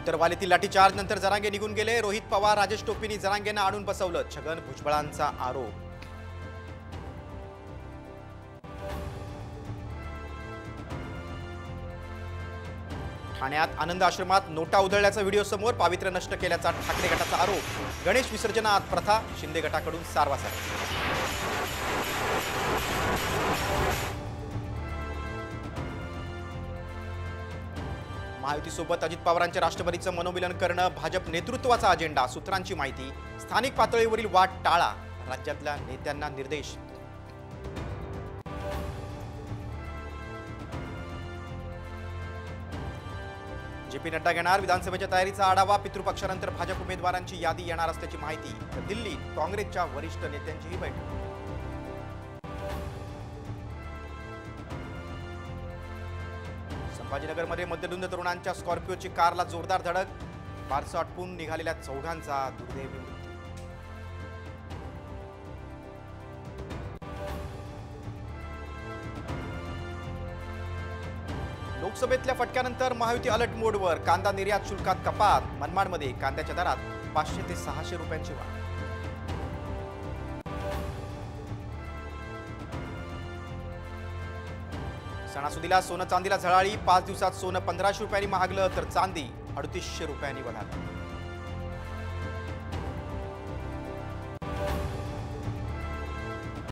उत्तरवालीतील लाठीचार्ज नंतर जरांगे निघून गेले। रोहित पवार, राजेश टोपेंनी जरांगेंना आणून बसवलं। छगन भुजबळांचा आरोप। ठाण्यात आनंद आश्रमात नोटा उधळल्याचा व्हिडिओ समोर। पावित्र्य नष्ट केल्याचा ठाकरे गटाचा आरोप। गणेश विसर्जनात प्रथा, शिंदे गटाकडून सारवासार। महायुतीसोबत अजित पवारांच्या राष्ट्रवादीचं मनोमिलन करणं भाजप नेतृत्वाचा अजेंडा। सूत्रांची माहिती। स्थानिक पातळीवरील वाद टाळा, राज्यातल्या नेत्यांना निर्देश। जेपी नड्डा घेणार विधानसभेच्या तयारीचा आढावा। पितृपक्षानंतर भाजप उमेदवारांची यादी येणार असल्याची माहिती। दिल्लीत काँग्रेसच्या वरिष्ठ नेत्यांचीही बैठक। संभाजीनगरमध्ये मध्यधुंद तरुणांच्या स्कॉर्पिओची कारला जोरदार धडक। बारसं आटपून निघालेल्या चौघांचा दुर्दैवी मृत्यू। लोकसभेतल्या फटक्यानंतर महायुती अलर्ट मोडवर। कांदा निर्यात शुल्कात कपात। मनमाडमध्ये कांद्याच्या दरात 500 ते 600 रुपयांची वाढ। सणासुदीला सोनं चांदीला झळाळी। 5 दिवसात सोनं 1500 रुपयांनी महागलं तर चांदी 3800 रुपयांनी वधारली।